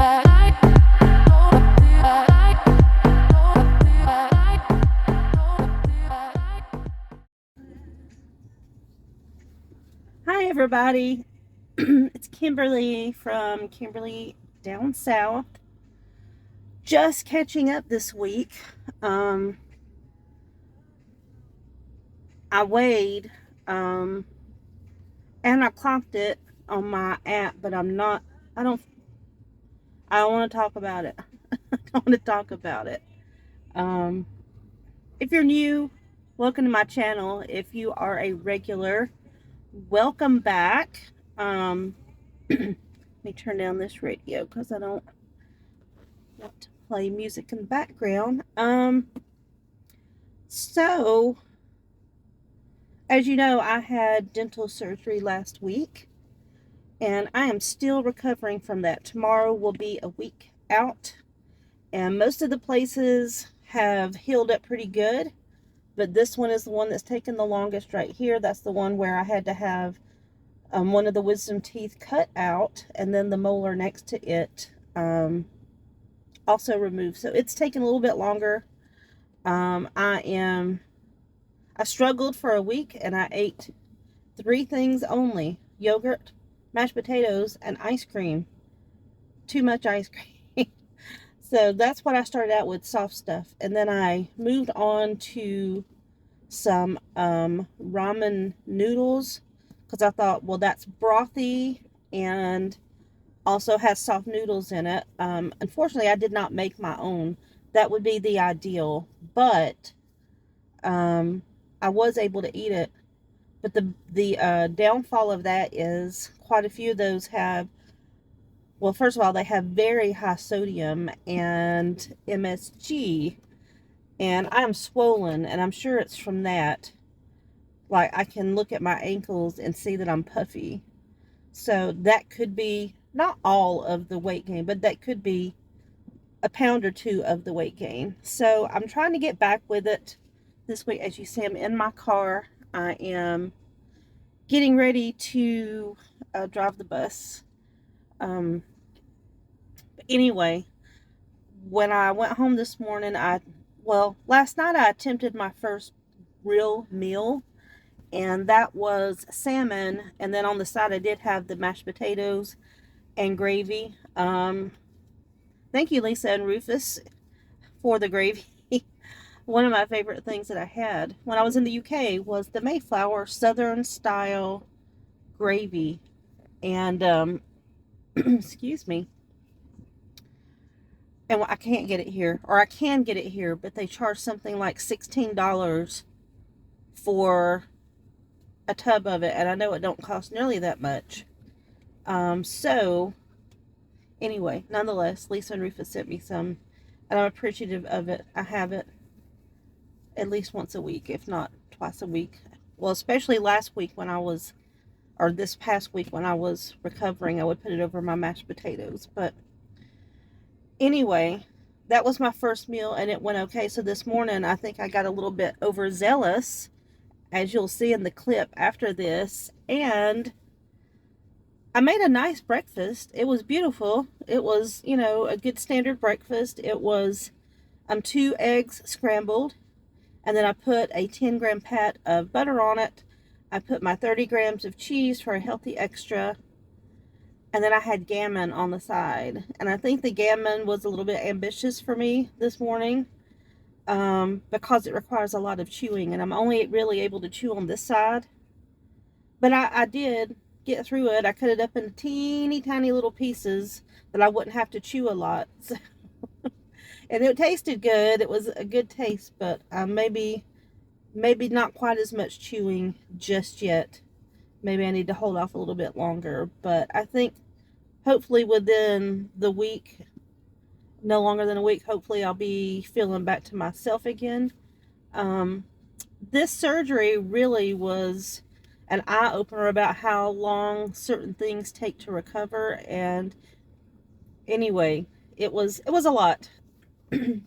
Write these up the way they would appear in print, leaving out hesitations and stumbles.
Hi, everybody. It's Kimberly from Kimberly Down South. Just catching up this week. Um, I weighed um, and I clocked it on my app, but I don't, I don't want to talk about it. I don't want to talk about it. Um, if you're new, welcome to my channel. If you are a regular, welcome back. Let me turn down this radio because I don't want to play music in the background. So as you know, I had dental surgery last week, and I am still recovering from that. Tomorrow will be a week out, and most of the places have healed up pretty good, but this one is the one that's taken the longest right here. That's the one where I had to have one of the wisdom teeth cut out, and then the molar next to it also removed. So it's taken a little bit longer. I struggled for a week, and I ate three things only: yogurt, mashed potatoes, and ice cream. Too much ice cream. So that's what I started out with, soft stuff. And then I moved on to some ramen noodles because I thought, well, that's brothy and also has soft noodles in it. Unfortunately, I did not make my own. That would be the ideal, but I was able to eat it. But the downfall of that is quite a few of those have, well, first of all, they have very high sodium and MSG, and I'm swollen, and I'm sure it's from that. Like, I can look at my ankles and see that I'm puffy. So that could be not all of the weight gain, but that could be a pound or two of the weight gain. So I'm trying to get back with it this week. As you see, I'm in my car. I am getting ready to drive the bus. But anyway, when I went home this morning, last night I attempted my first real meal, and that was salmon. And then on the side, I did have the mashed potatoes and gravy. Thank you, Lisa and Rufus, for the gravy. One of my favorite things that I had when I was in the UK was the Mayflower Southern style gravy. And excuse me. And I can't get it here, or I can get it here, but they charge something like $16 for a tub of it, and I know it don't cost nearly that much. So anyway, nonetheless, Lisa and Rufus sent me some, and I'm appreciative of it. I have it at least once a week, if not twice a week. Well, especially last week when I was, or this past week when I was recovering, I would put it over my mashed potatoes. But anyway, that was my first meal, and it went okay. So this morning, I think I got a little bit overzealous, as you'll see in the clip after this, and I made a nice breakfast. It was beautiful. It was, a good standard breakfast. It was 2 eggs scrambled, and then I put a 10-gram pat of butter on it. I put my 30 grams of cheese for a healthy extra, and then I had gammon on the side. And I think the gammon was a little bit ambitious for me this morning because it requires a lot of chewing, and I'm only really able to chew on this side. But I did get through it. I cut it up into teeny tiny little pieces that I wouldn't have to chew a lot. So, and it tasted good. It was a good taste, but maybe not quite as much chewing just yet. Maybe I need to hold off a little bit longer. But I think hopefully within the week, no longer than a week, hopefully I'll be feeling back to myself again. This surgery really was an eye-opener about how long certain things take to recover. And anyway, it was a lot.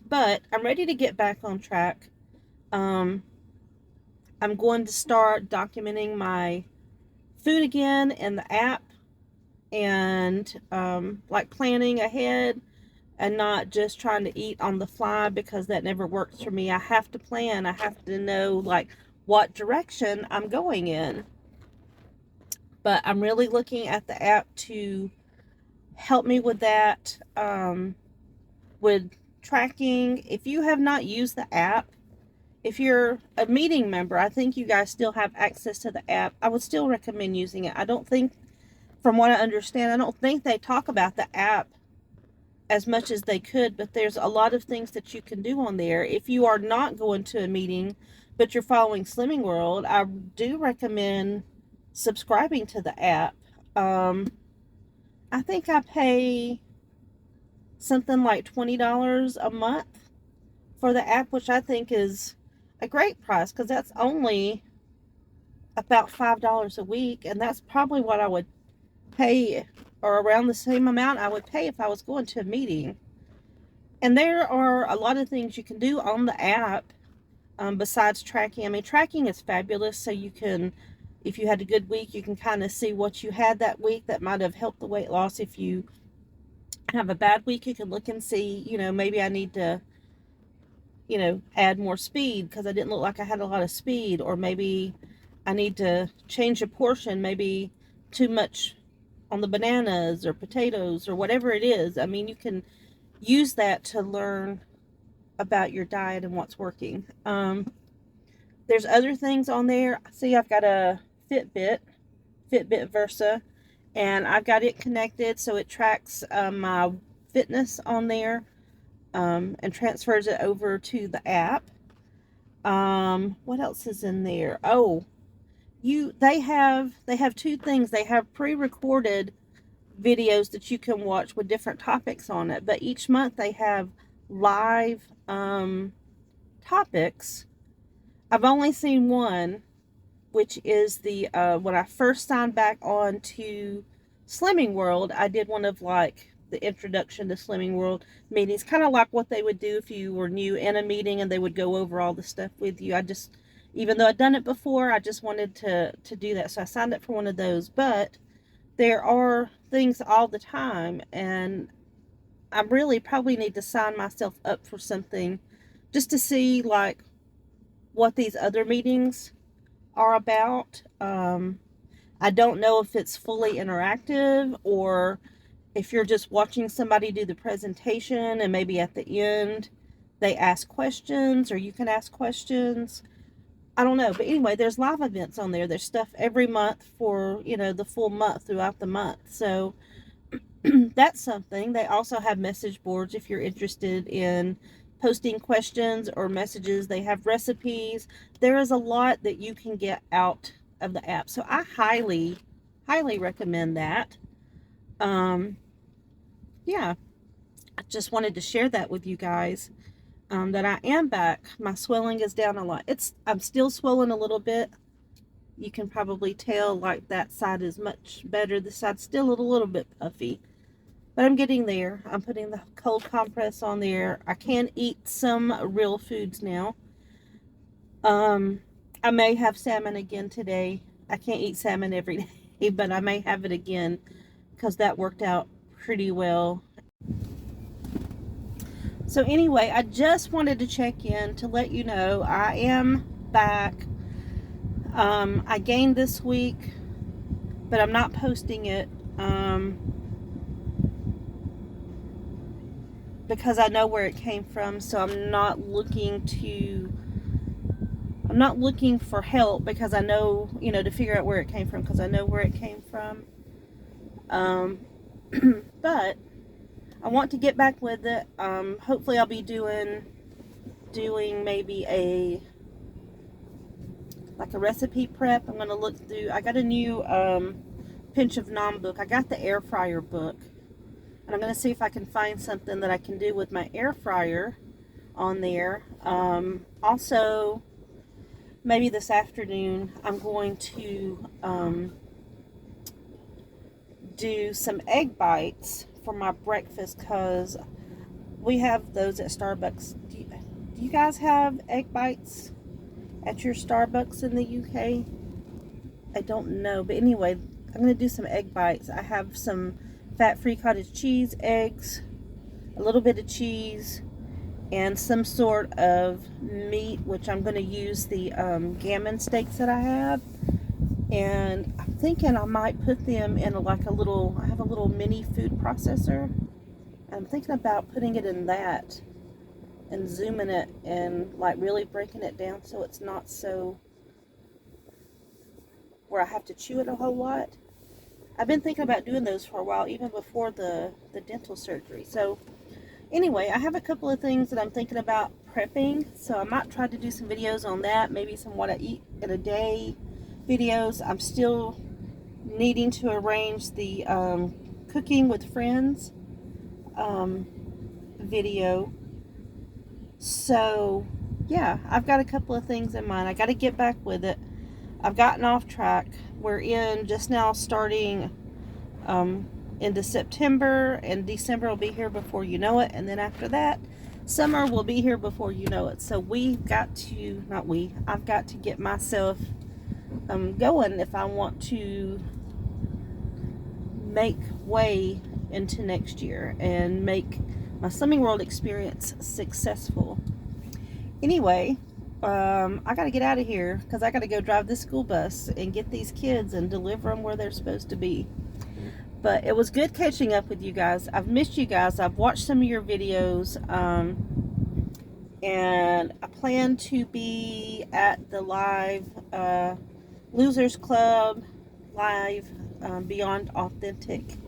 But I'm ready to get back on track. I'm going to start documenting my food again in the app. and like planning ahead and not just trying to eat on the fly, because that never works for me. I have to plan. I have to know like what direction I'm going in. But I'm really looking at the app to help me with that, with tracking. If you have not used the app, if you're a meeting member, I think you guys still have access to the app. I would still recommend using it. I don't think, from what I understand, I don't think they talk about the app as much as they could, but there's a lot of things that you can do on there. If you are not going to a meeting, but you're following Slimming World, I do recommend subscribing to the app. I think I pay something like $20 a month for the app, which I think is a great price, because that's only about $5 a week, and that's probably what I would pay, or around the same amount I would pay if I was going to a meeting. And there are a lot of things you can do on the app, besides tracking. I mean, tracking is fabulous, so you can, if you had a good week, you can kind of see what you had that week that might have helped the weight loss. If you have a bad week, you can look and see, maybe I need to, add more speed because I didn't look like I had a lot of speed, or maybe I need to change a portion, maybe too much on the bananas or potatoes or whatever it is. I mean, you can use that to learn about your diet and what's working. There's other things on there. See, I've got a Fitbit Versa, and I've got it connected so it tracks my fitness on there, and transfers it over to the app. What else is in there? Oh, they have two things. They have pre-recorded videos that you can watch with different topics on it, but each month they have live topics. I've only seen one, which is the when I first signed back on to Slimming World, I did one of like the introduction to Slimming World meetings, kind of like what they would do if you were new in a meeting and they would go over all the stuff with you. I just, even though I'd done it before, I just wanted to do that, so I signed up for one of those. But there are things all the time, and I really probably need to sign myself up for something just to see like what these other meetings are about. I don't know if it's fully interactive, or if you're just watching somebody do the presentation and maybe at the end they ask questions or you can ask questions. I don't know. But anyway, there's live events on there. There's stuff every month for, the full month, throughout the month. So that's something. They also have message boards if you're interested in posting questions or messages. They have recipes. There is a lot that you can get out of the app. So I highly, highly recommend that. Yeah, I just wanted to share that with you guys. That I am back. My swelling is down a lot. I'm still swollen a little bit. You can probably tell like that side is much better. This side's still a little bit puffy. But I'm getting there. I'm putting the cold compress on there. I can eat some real foods now. I may have salmon again today. I can't eat salmon every day, but I may have it again because that worked out pretty well. So anyway, I just wanted to check in to let you know I am back. I gained this week, but I'm not posting it. Because I know where it came from, so I'm not looking for help, because I know, to figure out where it came from, because I know where it came from. But I want to get back with it. Hopefully I'll be doing maybe a recipe prep. I'm going to look through, I got a new Pinch of Nom book. I got the air fryer book. And I'm going to see if I can find something that I can do with my air fryer on there. Also, maybe this afternoon, I'm going to do some egg bites for my breakfast, because we have those at Starbucks. Do you guys have egg bites at your Starbucks in the UK? I don't know. But anyway, I'm going to do some egg bites. I have some fat-free cottage cheese, eggs, a little bit of cheese, and some sort of meat, which I'm going to use the gammon steaks that I have. And I'm thinking I might put them in I have a little mini food processor. I'm thinking about putting it in that and zooming it and like really breaking it down so it's not so where I have to chew it a whole lot. I've been thinking about doing those for a while, even before the dental surgery. So anyway, I have a couple of things that I'm thinking about prepping, so I might try to do some videos on that, maybe some what I eat in a day videos. I'm still needing to arrange the cooking with friends video. So yeah, I've got a couple of things in mind. I got to get back with it. I've gotten off track. We're in just now starting into September, and December will be here before you know it, and then after that summer will be here before you know it. So I've got to get myself going if I want to make way into next year and make my Slimming World experience successful. Anyway, I gotta get out of here because I gotta go drive this school bus and get these kids and deliver them where they're supposed to be. But it was good catching up with you guys. I've missed you guys. I've watched some of your videos, and I plan to be at the live Losers Club live Beyond Authentic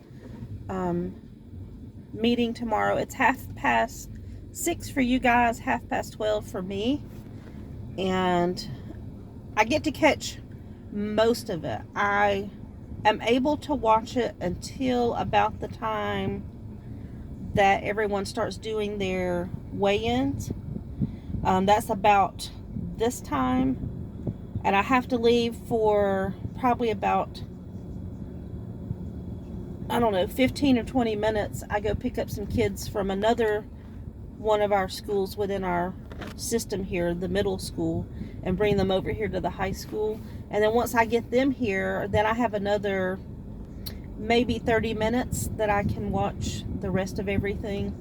meeting tomorrow. It's 6:30 for you guys, 12:30 for me, and I get to catch most of it. I am able to watch it until about the time that everyone starts doing their weigh-ins. That's about this time, and I have to leave for probably about, I don't know, 15 or 20 minutes. I go pick up some kids from another one of our schools within our system here, the middle school, and bring them over here to the high school. And then once I get them here, then I have another maybe 30 minutes that I can watch the rest of everything.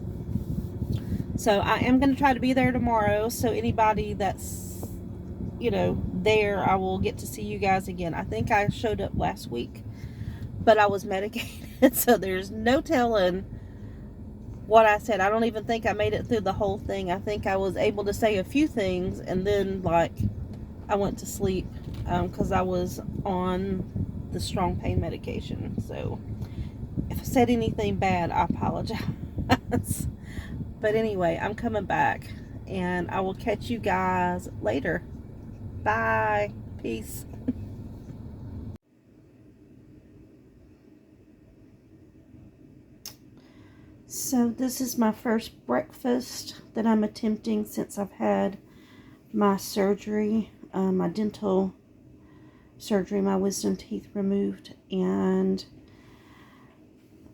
So I am going to try to be there tomorrow, so anybody that's, there, I will get to see you guys again. I think I showed up last week, but I was medicated, so there's no telling what I said. I don't even think I made it through the whole thing. I think I was able to say a few things, and then I went to sleep because I was on the strong pain medication. So if I said anything bad, I apologize. But anyway, I'm coming back, and I will catch you guys later. Bye. Peace. So this is my first breakfast that I'm attempting since I've had my surgery, my dental surgery, my wisdom teeth removed, and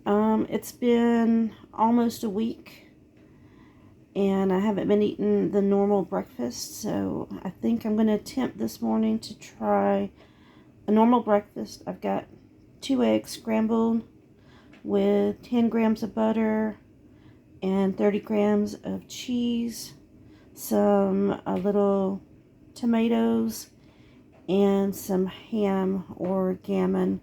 it's been almost a week, and I haven't been eating the normal breakfast, so I think I'm going to attempt this morning to try a normal breakfast. I've got 2 eggs scrambled with 10 grams of butter and 30 grams of cheese, some little tomatoes, and some ham or gammon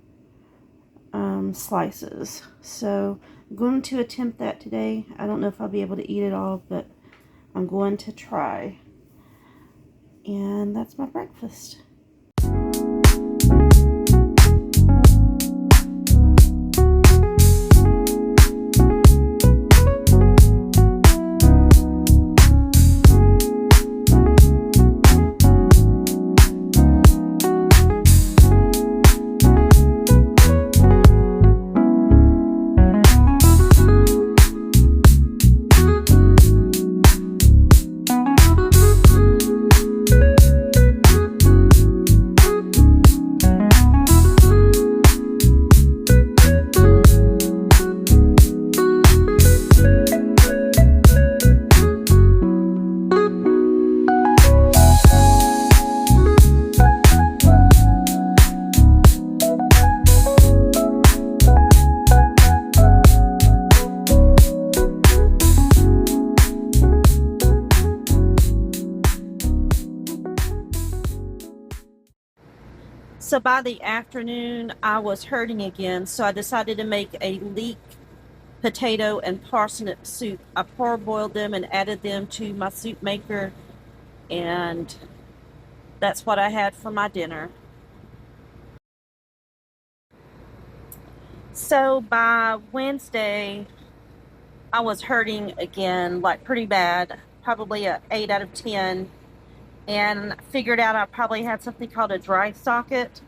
slices. So I'm going to attempt that today. I don't know if I'll be able to eat it all, but I'm going to try. And that's my breakfast. So by the afternoon, I was hurting again, so I decided to make a leek potato and parsnip soup. I parboiled them and added them to my soup maker, and that's what I had for my dinner. So by Wednesday, I was hurting again, like pretty bad, probably a 8 out of 10, and figured out I probably had something called a dry socket.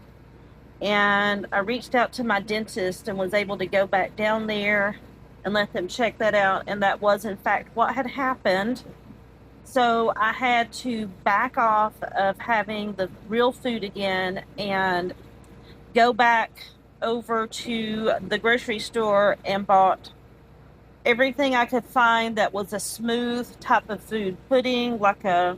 And I reached out to my dentist and was able to go back down there and let them check that out, and that was in fact what had happened. So I had to back off of having the real food again and go back over to the grocery store and bought everything I could find that was a smooth type of food. Pudding, like a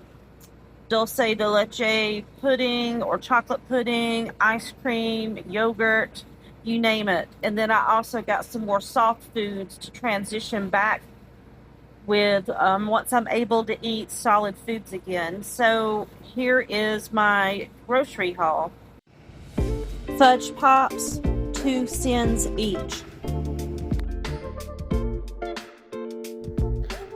dulce de leche pudding or chocolate pudding, ice cream, yogurt, you name it. And then I also got some more soft foods to transition back with once I'm able to eat solid foods again. So here is my grocery haul. Fudge Pops, 2 cents each.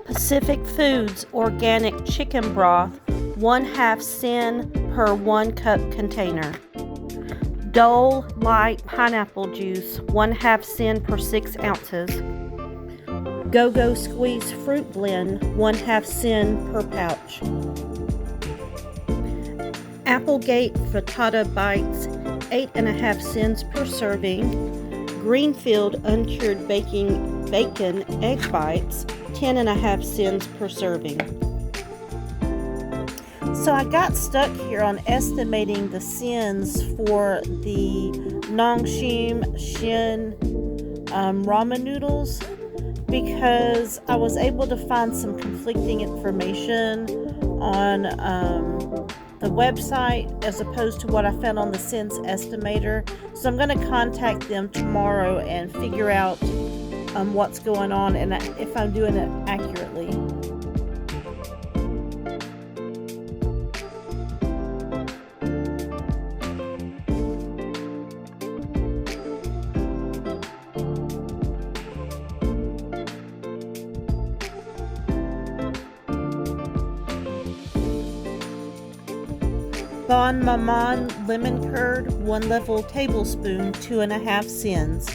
Pacific Foods organic chicken broth, 1/2 cent per 1 cup container. Dole Light pineapple juice, 1/2 cent per 6 ounces. Go-Go Squeeze fruit blend, 1/2 cent per pouch. Applegate frittata bites, 8.5 cents per serving. Greenfield uncured bacon egg bites, 10.5 cents per serving. So I got stuck here on estimating the cents for the Nongshim Shin ramen noodles, because I was able to find some conflicting information on the website as opposed to what I found on the cents estimator. So I'm going to contact them tomorrow and figure out what's going on and if I'm doing it accurately. Bon Maman lemon curd, 1 level tablespoon, 2.5 cents.